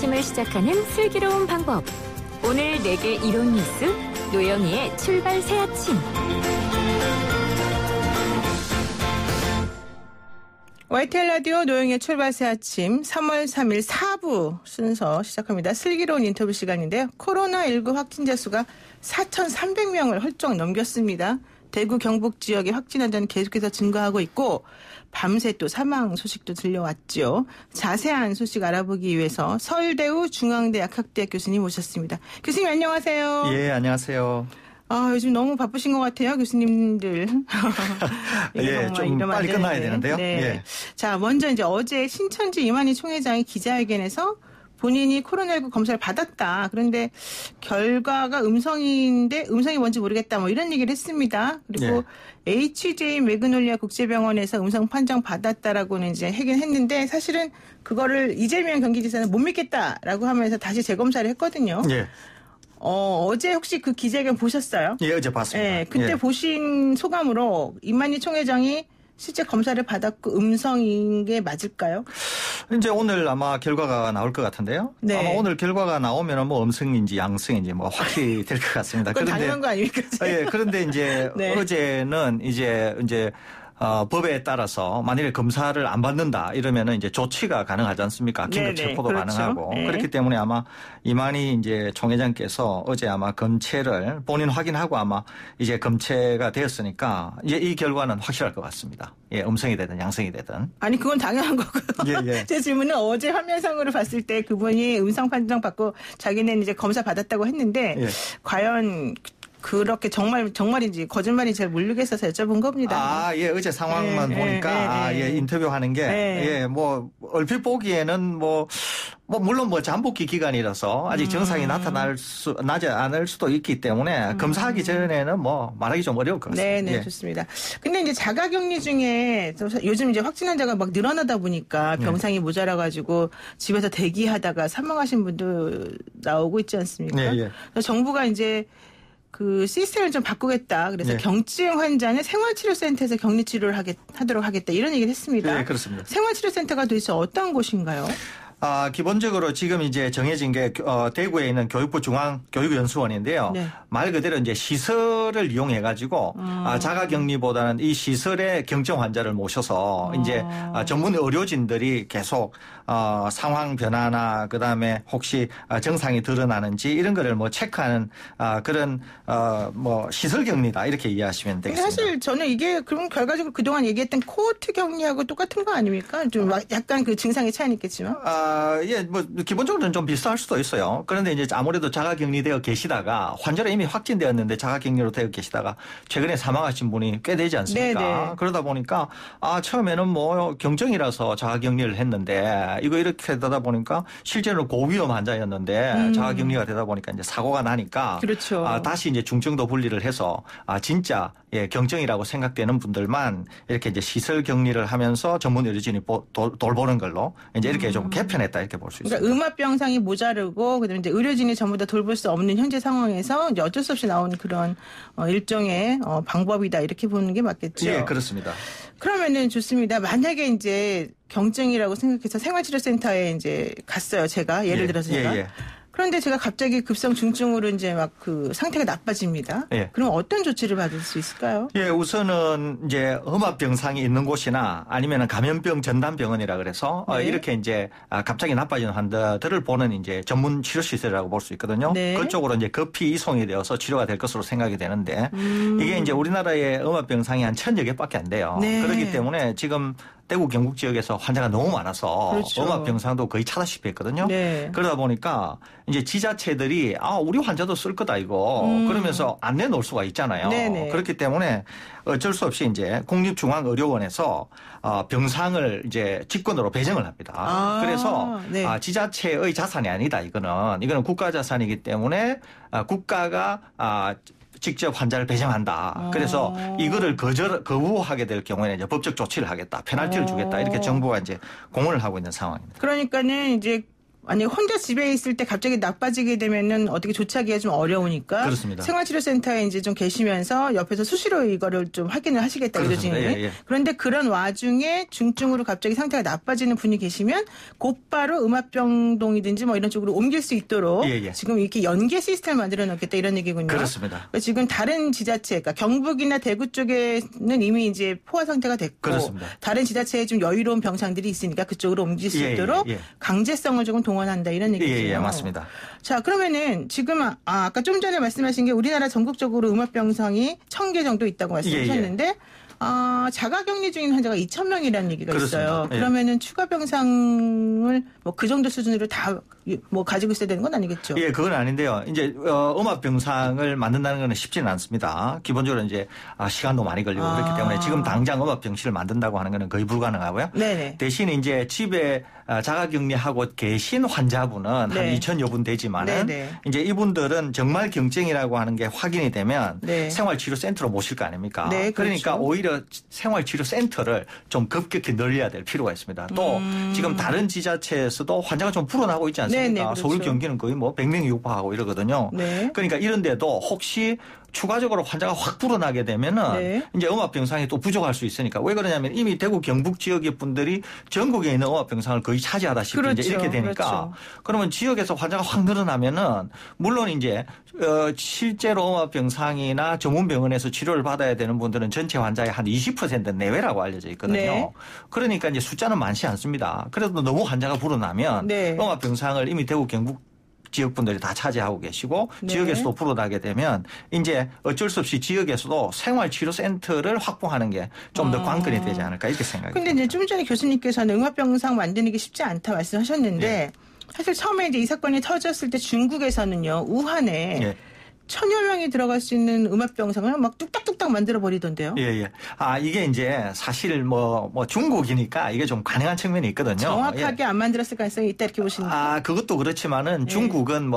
아침을 시작하는 슬기로운 방법. 오늘 내게 이론 뉴스 노영희의 출발 새 아침. YTN 라디오 노영희의 출발 새 아침 3월 3일 4부 순서 시작합니다. 슬기로운 인터뷰 시간인데요. 코로나19 확진자 수가 4,300명을 훌쩍 넘겼습니다. 대구 경북 지역의 확진 환자는 계속해서 증가하고 있고 밤새 또 사망 소식도 들려왔죠. 자세한 소식 알아보기 위해서 서울대우 중앙대학 학대학 교수님 모셨습니다. 교수님 안녕하세요. 예, 안녕하세요. 요즘 너무 바쁘신 것 같아요, 교수님들. 예, 좀 빨리 끝나야 되는데요. 네. 예. 자, 먼저 이제 어제 신천지 이만희 총회장이 기자회견에서 본인이 코로나19 검사를 받았다. 그런데 결과가 음성인데 음성이 뭔지 모르겠다. 뭐 이런 얘기를 했습니다. 그리고 HJ 매그놀리아 국제병원에서 음성 판정 받았다라고는 이제 하긴 했는데 사실은 그거를 이재명 경기지사는 못 믿겠다라고 하면서 다시 재검사를 했거든요. 예. 어제 혹시 그 기자회견 보셨어요? 예, 어제 봤습니다. 네, 그때 보신 소감으로 이만희 총회장이 실제 검사를 받았고 음성인 게 맞을까요? 이제 오늘 아마 결과가 나올 것 같은데요. 네. 아마 오늘 결과가 나오면 뭐 음성인지 양성인지 뭐 확실히 될 것 같습니다. 그건 당연한 거 아닙니까? 예, 그런데 이제 네. 어제는 이제 법에 따라서 만일에 검사를 안 받는다 이러면은 이제 조치가 가능하지 않습니까? 긴급 체포도 그렇죠. 가능하고 네. 그렇기 때문에 아마 이만희 이제 총회장께서 어제 아마 검체를 본인 확인하고 아마 이제 검체가 되었으니까 이제 이 결과는 확실할 것 같습니다. 예, 음성이 되든 양성이 되든. 아니 그건 당연한 거고요. 예. 제 질문은 어제 화면상으로 봤을 때 그분이 음성 판정 받고 자기는 이제 검사 받았다고 했는데 예. 과연 그렇게 정말인지 거짓말인지 잘 모르겠어서 여쭤본 겁니다. 예, 어제 상황만 보니까, 인터뷰하는 게, 뭐, 얼핏 보기에는 물론 잠복기 기간이라서 아직 정상이 나지 않을 수도 있기 때문에 검사하기 전에는 뭐 말하기 좀 어려울 것 같습니다. 네, 좋습니다. 근데 이제 자가격리 중에 요즘 이제 확진 환자가 막 늘어나다 보니까 병상이 모자라가지고 집에서 대기하다가 사망하신 분도 나오고 있지 않습니까? 네. 그래서 정부가 이제 그 시스템을 좀 바꾸겠다. 그래서 경증 환자는 생활치료센터에서 격리치료를 하도록 하겠다. 이런 얘기를 했습니다. 네, 그렇습니다. 생활치료센터가 도대체 어떤 곳인가요? 기본적으로 지금 이제 정해진 게 대구에 있는 교육부 중앙교육연수원인데요. 네. 말 그대로 이제 시설을 이용해 가지고 자가격리보다는 이 시설에 경증 환자를 모셔서 이제 전문 의료진들이 계속 상황 변화나 그다음에 혹시 증상이 드러나는지 이런 거를 뭐 체크하는 그런 뭐 시설 격리다 이렇게 이해하시면 되겠습니다. 사실 저는 이게 그럼 결과적으로 그동안 얘기했던 코호트 격리하고 똑같은 거 아닙니까? 좀 약간 그 증상의 차이는 있겠지만. 뭐 기본적으로는 좀 비슷할 수도 있어요. 그런데 이제 아무래도 자가격리되어 계시다가 환자로 이미 확진되었는데 자가격리로 되어 계시다가 최근에 사망하신 분이 꽤 되지 않습니까? 네네. 그러다 보니까 처음에는 뭐 경증이라서 자가격리를 했는데 이거 이렇게 되다 보니까 실제로 고위험 환자였는데 자가격리가 되다 보니까 이제 사고가 나니까 그렇죠. 다시 이제 중증도 분리를 해서 진짜 경증이라고 생각되는 분들만 이렇게 이제 시설 격리를 하면서 전문 의료진이 돌보는 걸로 이제 이렇게 좀 개편했다 이렇게 볼 수 있습니다. 그러니까 음압병상이 모자르고 그다음에 이제 의료진이 전부 다 돌볼 수 없는 현재 상황에서 이제 어쩔 수 없이 나온 그런 일종의 방법이다 이렇게 보는 게 맞겠죠. 예, 그렇습니다. 그러면은 좋습니다. 만약에 이제 경증이라고 생각해서 생활치료센터에 이제 갔어요. 제가 예를 들어서 제가. 그런데 제가 갑자기 급성 중증으로 이제 막 그 상태가 나빠집니다. 그럼 어떤 조치를 받을 수 있을까요? 우선은 이제 음압병상이 있는 곳이나 아니면은 감염병 전담병원이라 그래서 이렇게 이제 갑자기 나빠지는 환자들을 보는 이제 전문 치료시설이라고 볼 수 있거든요. 그쪽으로 이제 급히 이송이 되어서 치료가 될 것으로 생각이 되는데 이게 이제 우리나라의 음압병상이 한 1,000여 개밖에 안 돼요. 그렇기 때문에 지금 대구 경북 지역에서 환자가 너무 많아서 그렇죠. 음압병상도 거의 차다시피 했거든요. 그러다 보니까 이제 지자체들이 우리 환자도 쓸 거다 이거 그러면서 안 내놓을 수가 있잖아요. 그렇기 때문에 어쩔 수 없이 이제 국립중앙의료원에서 병상을 이제 직권으로 배정을 합니다. 그래서 지자체의 자산이 아니다. 이거는 국가 자산이기 때문에 국가가 직접 환자를 배정한다. 그래서 이거를 거부하게 될 경우에는 이제 법적 조치를 하겠다. 페널티를 주겠다. 이렇게 정부가 이제 공언을 하고 있는 상황입니다. 그러니까는 이제 아니 혼자 집에 있을 때 갑자기 나빠지게 되면은 어떻게 조치하기가 좀 어려우니까 그렇습니다. 생활치료센터에 이제 좀 계시면서 옆에서 수시로 이거를 좀 확인을 하시겠다 이러시는 예. 그런데 그런 와중에 중증으로 갑자기 상태가 나빠지는 분이 계시면 곧바로 음압병동이든지 뭐 이런 쪽으로 옮길 수 있도록 지금 이렇게 연계 시스템을 만들어 놓겠다 이런 얘기군요. 그렇습니다. 지금 다른 지자체, 그러니까 경북이나 대구 쪽에는 이미 이제 포화 상태가 됐고 그렇습니다. 다른 지자체에 좀 여유로운 병상들이 있으니까 그쪽으로 옮길 수 있도록 강제성을 조금 동원한다 이런 얘기죠. 예, 맞습니다. 자, 그러면은 지금 아까 좀 전에 말씀하신 게 우리나라 전국적으로 음압병상이 1,000개 정도 있다고 말씀하셨는데 자가격리 중인 환자가 2,000명이라는 얘기가 그렇습니다. 있어요. 그러면은 추가 병상을 뭐 그 정도 수준으로 다 뭐 가지고 있어야 되는 건 아니겠죠? 예, 그건 아닌데요. 이제 음압병상을 만든다는 건 쉽지는 않습니다. 기본적으로 이제 시간도 많이 걸리고 그렇기 때문에 지금 당장 음압병실을 만든다고 하는 건 거의 불가능하고요. 네네. 대신 이제 집에 자가격리하고 계신 환자분은 한 2,000여 분 되지만은 이제 이분들은 정말 경증이라고 하는 게 확인이 되면 생활치료센터로 모실 거 아닙니까? 네, 그러니까 그렇죠. 오히려 생활치료센터를 좀 급격히 늘려야 될 필요가 있습니다. 또 지금 다른 지자체에서도 환자가 좀 불어나고 있지 않습니까? 그렇죠. 서울 경기는 거의 뭐 100명이 육박하고 이러거든요. 그러니까 이런데도 혹시 추가적으로 환자가 확 불어나게 되면은 이제 음압병상이 또 부족할 수 있으니까 왜 그러냐면 이미 대구 경북 지역의 분들이 전국에 있는 음압병상을 거의 차지하다시피 이제 이렇게 되니까 그러면 지역에서 환자가 확 늘어나면은 물론 이제 실제로 음압병상이나 전문병원에서 치료를 받아야 되는 분들은 전체 환자의 한 20% 내외라고 알려져 있거든요. 그러니까 이제 숫자는 많지 않습니다. 그래도 너무 환자가 불어나면 음압병상을 이미 대구 경북 지역 분들이 다 차지하고 계시고 지역에서도 불어나게 되면 이제 어쩔 수 없이 지역에서도 생활치료센터를 확보하는 게 좀 더 관건이 되지 않을까 이렇게 생각합니다. 그런데 이제 좀 전에 교수님께서는 음압병상 만드는 게 쉽지 않다 말씀하셨는데 사실 처음에 이제 이 사건이 터졌을 때 중국에서는요 우한에 1,000여 명이 들어갈 수 있는 음압병상을 막 뚝딱뚝딱 만들어 버리던데요. 이게 이제 사실 뭐 중국이니까 이게 좀 가능한 측면이 있거든요. 정확하게 안 만들었을 가능성이 있다 이렇게 보시는 거예요. 그것도 그렇지만은 중국은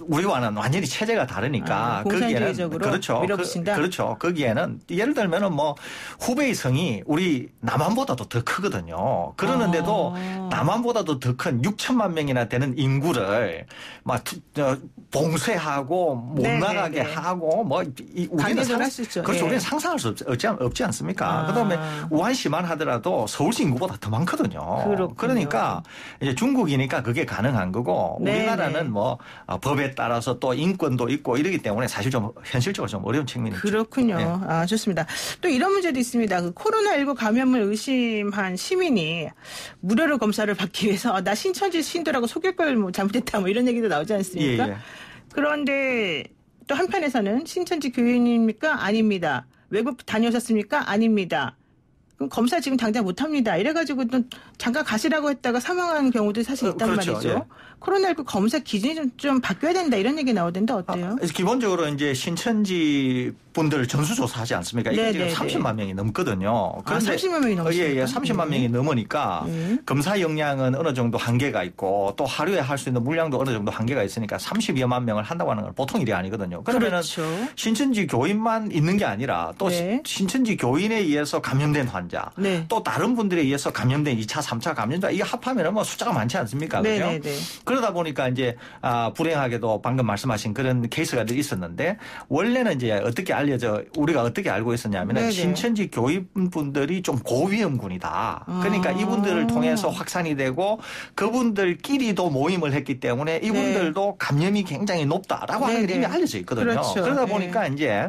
우리와는 완전히 체제가 다르니까 공산주의적으로 그렇죠. 밀어붙인다. 그렇죠. 거기에는 예를 들면은 뭐 후베이 성이 우리 남한보다도 더 크거든요. 그러는데도 남한보다도 더 큰 6천만 명이나 되는 인구를 막 봉쇄하고 못 나가게 하고 우리는 그렇죠. 우리는 상상할 수 없지 않습니까? 그다음에 우한시만 하더라도 서울시 인구보다 더 많거든요. 그렇군요. 그러니까 이제 중국이니까 그게 가능한 거고 우리나라는 뭐 법에 따라서 또 인권도 있고 이러기 때문에 사실 좀 현실적으로 좀 어려운 측면이 있죠. 그렇군요. 좋습니다. 또 이런 문제도 있습니다. 그 코로나19 감염을 의심한 시민이 무료로 검사를 받기 위해서 나 신천지 신도라고 속일 걸 뭐 잘못했다 뭐 이런 얘기도 나오지 않습니까? 그런데 또 한편에서는 신천지 교인입니까? 아닙니다. 외국 다녀오셨습니까? 아닙니다. 그럼 검사 지금 당장 못합니다. 이래가지고 또 잠깐 가시라고 했다가 사망한 경우도 사실 있단 말이죠. 코로나19 검사 기준이 좀 바뀌어야 된다 이런 얘기 나오던데 어때요? 기본적으로 이제 신천지 분들 전수조사하지 않습니까? 이게 지금 30만 명이 넘거든요. 그런데 30만 명이 넘습니까? 30만 명이 넘으니까 검사 역량은 어느 정도 한계가 있고 또 하루에 할 수 있는 물량도 어느 정도 한계가 있으니까 30여만 명을 한다고 하는 건 보통 일이 아니거든요. 그러면은 신천지 교인만 있는 게 아니라 또 신천지 교인에 의해서 감염된 환자, 또 다른 분들에 의해서 감염된 2차, 3차 감염자 이게 합하면은 뭐 숫자가 많지 않습니까? 그죠? 그러다 보니까 이제 불행하게도 방금 말씀하신 그런 케이스가 있었는데 원래는 이제 우리가 어떻게 알고 있었냐면은 신천지 교인분들이 좀 고위험군이다. 그러니까 이분들을 통해서 확산이 되고 그분들끼리도 모임을 했기 때문에 이분들도 감염이 굉장히 높다라고 하는 게 이미 알려져 있거든요. 그러다 보니까 이제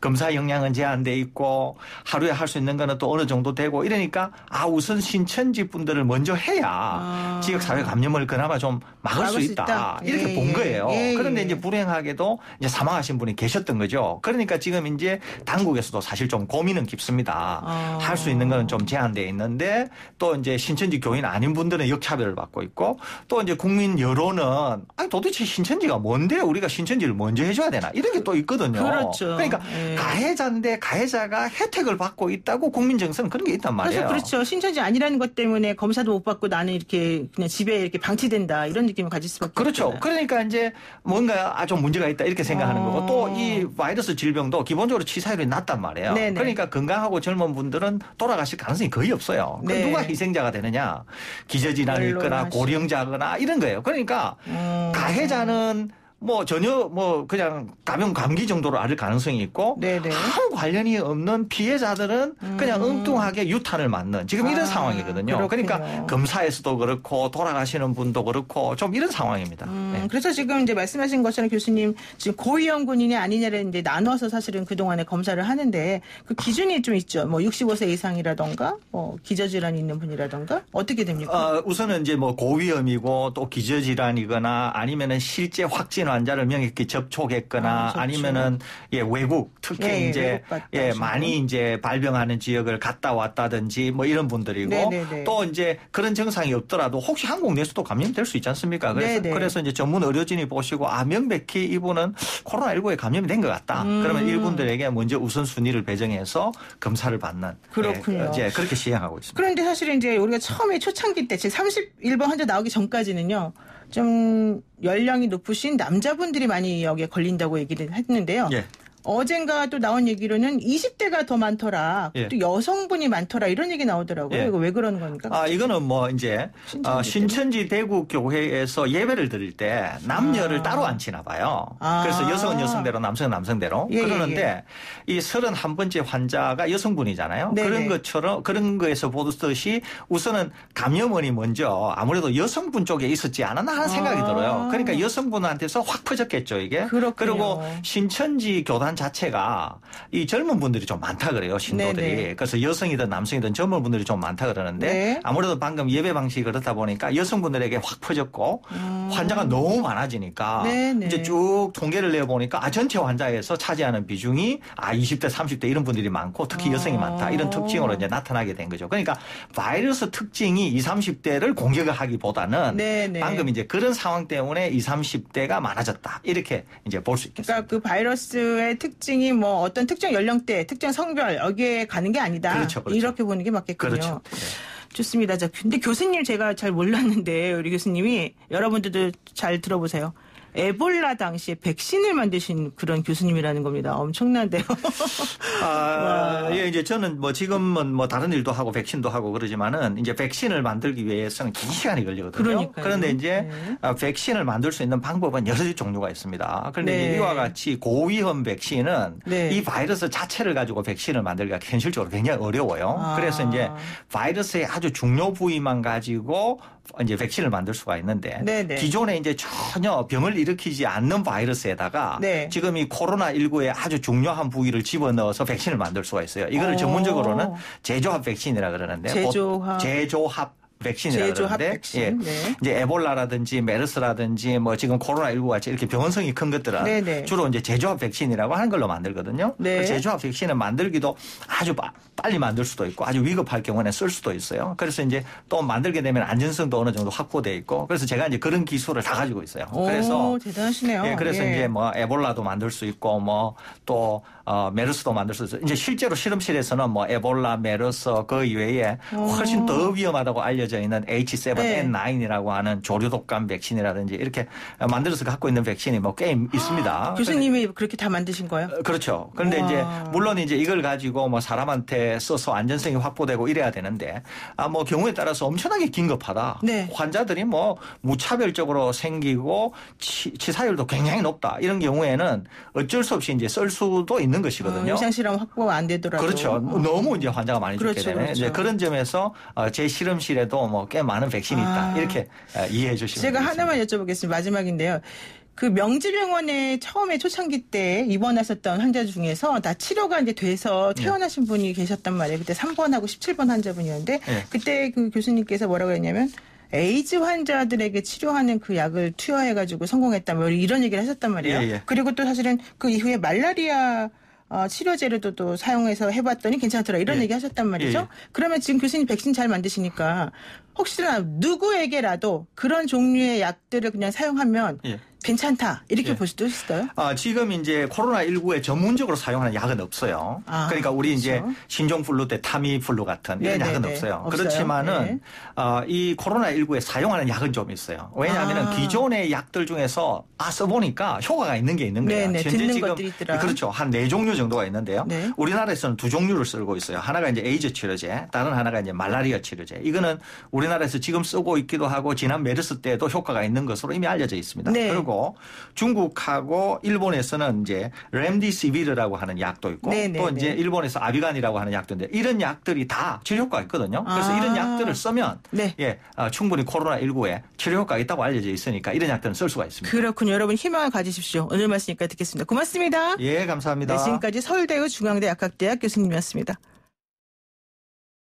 검사 역량은 제한돼 있고 하루에 할 수 있는 거는 또 어느 정도 되고 이러니까 우선 신천지 분들을 먼저 해야 지역사회 감염을 그나마 좀 막을 수 있다. 이렇게 본 거예요. 그런데 이제 불행하게도 이제 사망하신 분이 계셨던 거죠. 그러니까 지금 이제 당국에서도 사실 좀 고민은 깊습니다. 할 수 있는 거는 좀 제한되어 있는데 또 이제 신천지 교인 아닌 분들은 역차별을 받고 있고 또 이제 국민 여론은 도대체 신천지가 뭔데 우리가 신천지를 먼저 해줘야 되나 이런 게 또 있거든요. 그러니까 가해자인데 가해자가 혜택을 받고 있다고 국민 정서는 그런 게 있단 말이에요. 그렇죠. 신천지 아니라는 것 때문에 검사도 못 받고 나는 이렇게 그냥 집에 이렇게 방치된다 이런 느낌을 가질 수밖에 없잖아요. 그러니까 이제 뭔가 좀 문제가 있다 이렇게 생각하는 거고 또 이 바이러스 질병도 또 기본적으로 치사율이 낮단 말이에요. 네네. 그러니까 건강하고 젊은 분들은 돌아가실 가능성이 거의 없어요. 네. 누가 희생자가 되느냐? 기저질환이 있거나 고령자거나 이런 거예요. 그러니까 가해자는 뭐 전혀 뭐 그냥 가벼운 감기 정도로 앓을 가능성이 있고 네네. 아무 관련이 없는 피해자들은 그냥 엉뚱하게 유탄을 맞는 지금 이런 상황이거든요. 그렇군요. 그러니까 검사에서도 그렇고 돌아가시는 분도 그렇고 좀 이런 상황입니다. 네. 그래서 지금 이제 말씀하신 것처럼 교수님 지금 고위험 군인이 아니냐를 이제 나눠서 사실은 그동안에 검사를 하는데 그 기준이 좀 있죠. 뭐 65세 이상이라던가 뭐 기저질환이 있는 분이라던가 어떻게 됩니까? 우선은 이제 뭐 고위험이고 또 기저질환이거나 아니면은 실제 확진 환자를 명확히 접촉했거나 아니면은 외국 특히 이제 많이 이제 발병하는 지역을 갔다 왔다든지 뭐 이런 분들이고 네네네. 또 이제 그런 증상이 없더라도 혹시 한국 내에서도 감염될 수 있지 않습니까? 그래서 이제 전문 의료진이 보시고 명백히 이분은 코로나19에 감염이 된 것 같다. 그러면 이분들에게 먼저 우선순위를 배정해서 검사를 받는 그렇군요. 이제 그렇게 시행하고 있습니다. 그런데 사실은 이제 우리가 처음에 초창기 때 제 31번 환자 나오기 전까지는요. 좀 연령이 높으신 남자분들이 많이 여기에 걸린다고 얘기를 했는데요. 예. 어젠가 또 나온 얘기로는 20대가 더 많더라. 또 여성분이 많더라. 이런 얘기 나오더라고요. 이거 왜 그러는 겁니까? 이거는 뭐 이제 신천지 대구 교회에서 예배를 드릴 때 남녀를 따로 안 치나 봐요. 그래서 여성은 여성대로 남성은 남성대로. 그러는데 이 31번째 환자가 여성분이잖아요. 네네. 그런 것처럼 그런 거에서 보듯이 우선은 감염원이 먼저 아무래도 여성분 쪽에 있었지 않았나 하는 생각이 들어요. 그러니까 여성분한테서 확 퍼졌겠죠, 이게. 그렇군요. 그리고 신천지 교단 자체가 이 젊은 분들이 좀 많다 그래요, 신도들이. 네네. 그래서 여성이든 남성이든 젊은 분들이 좀 많다 그러는데 아무래도 방금 예배 방식이 그렇다 보니까 여성분들에게 확 퍼졌고 환자가 너무 많아지니까 이제 쭉 통계를 내보니까 전체 환자에서 차지하는 비중이 20대, 30대 이런 분들이 많고 특히 여성이 많다. 이런 특징으로 이제 나타나게 된 거죠. 그러니까 바이러스 특징이 20, 30대를 공격하기보다는 방금 이제 그런 상황 때문에 20, 30대가 많아졌다. 이렇게 이제 볼 수 있겠습니다. 그러니까 그 바이러스의 특징이 뭐 어떤 특정 연령대, 특정 성별 여기에 가는 게 아니다. 그렇죠. 이렇게 보는 게 맞겠군요. 그렇죠. 네. 좋습니다. 근데 교수님 제가 잘 몰랐는데 우리 교수님이 여러분들도 잘 들어보세요. 에볼라 당시에 백신을 만드신 그런 교수님이라는 겁니다. 엄청난데요. 예, 이제 저는 뭐 지금은 뭐 다른 일도 하고 백신도 하고 그러지만은 이제 백신을 만들기 위해서는 긴 시간이 걸리거든요. 그러니까요. 그런데 이제 백신을 만들 수 있는 방법은 여러 가지 종류가 있습니다. 그런데 이와 같이 고위험 백신은 이 바이러스 자체를 가지고 백신을 만들기가 현실적으로 굉장히 어려워요. 그래서 이제 바이러스의 아주 중요 부위만 가지고 이제 백신을 만들 수가 있는데 기존에 이제 전혀 병을 일으키지 않는 바이러스에다가 지금 이 코로나19의 아주 중요한 부위를 집어넣어서 백신을 만들 수가 있어요. 이거를 전문적으로는 제조합 백신이라 그러는데 제조합 백신이라고 그러는데 백신. 이제 에볼라라든지 메르스라든지 뭐 지금 코로나19 같이 이렇게 병원성이 큰 것들은 주로 이제 제조합 백신이라고 하는 걸로 만들거든요. 그 제조합 백신을 만들기도 아주 빨리 만들 수도 있고 아주 위급할 경우에는 쓸 수도 있어요. 그래서 이제 또 만들게 되면 안전성도 어느 정도 확보돼 있고 그래서 제가 이제 그런 기술을 다 가지고 있어요. 그래서 대단하시네요. 그래서 이제 뭐 에볼라도 만들 수 있고 뭐 또 메르스도 만들 수 있어요. 이제 실제로 실험실에서는 뭐 에볼라, 메르스 그 이외에 훨씬 더 위험하다고 알려져 있는 H7N9이라고 하는 조류독감 백신이라든지 이렇게 만들어서 갖고 있는 백신이 뭐 꽤 있습니다. 교수님이 그렇게 다 만드신 거예요? 그렇죠. 그런데 이제 물론 이제 이걸 가지고 뭐 사람한테 써서 안전성이 확보되고 이래야 되는데 뭐 경우에 따라서 엄청나게 긴급하다. 환자들이 뭐 무차별적으로 생기고 치사율도 굉장히 높다. 이런 경우에는 어쩔 수 없이 이제 쓸 수도 있는 것이거든요. 임상실험 확보 안 되더라도. 그렇죠. 너무 이제 환자가 많이 죽게 되네. 이제 그런 점에서 제 실험실에도 뭐 꽤 많은 백신이 있다. 이렇게 이해해 주시면 제가 되겠습니다. 하나만 여쭤보겠습니다. 마지막인데요. 그 명지병원에 처음에 초창기 때 입원하셨던 환자 중에서 다 치료가 이제 돼서 퇴원하신 분이 계셨단 말이에요. 그때 3번하고 17번 환자분이었는데 그때 그 교수님께서 뭐라고 했냐면 에이즈 환자들에게 치료하는 그 약을 투여해가지고 성공했다. 뭐 이런 얘기를 하셨단 말이에요. 그리고 또 사실은 그 이후에 말라리아 치료제로도 또 사용해서 해봤더니 괜찮더라. 이런 얘기 하셨단 말이죠. 그러면 지금 교수님 백신 잘 만드시니까 혹시나 누구에게라도 그런 종류의 약들을 그냥 사용하면 괜찮다 이렇게 볼 수도 있어요? 지금 이제 코로나19에 전문적으로 사용하는 약은 없어요. 그러니까 우리 이제 그렇죠. 신종플루 때 타미플루 같은 이런 약은 없어요. 그렇지만은 이 코로나19에 사용하는 약은 좀 있어요. 왜냐하면 기존의 약들 중에서 써보니까 효과가 있는 게 있는 거예요. 현재 듣는 지금 것들이 있더라. 그렇죠. 한 4종류 정도가 있는데요. 우리나라에서는 2종류를 쓰고 있어요. 하나가 이제 에이즈 치료제, 다른 하나가 이제 말라리아 치료제. 이거는 우리나라에서 지금 쓰고 있기도 하고 지난 메르스 때도 효과가 있는 것으로 이미 알려져 있습니다. 그리고 중국하고 일본에서는 이제 렘디시비르라고 하는 약도 있고 또 이제 일본에서 아비간이라고 하는 약도 있는데 이런 약들이 다 치료 효과가 있거든요. 그래서 이런 약들을 쓰면 충분히 코로나19에 치료 효과가 있다고 알려져 있으니까 이런 약들은 쓸 수가 있습니다. 그렇군요. 여러분 희망을 가지십시오. 오늘 말씀까지 듣겠습니다. 고맙습니다. 예, 감사합니다. 지금까지 서울대의 중앙대 약학대학 교수님이었습니다.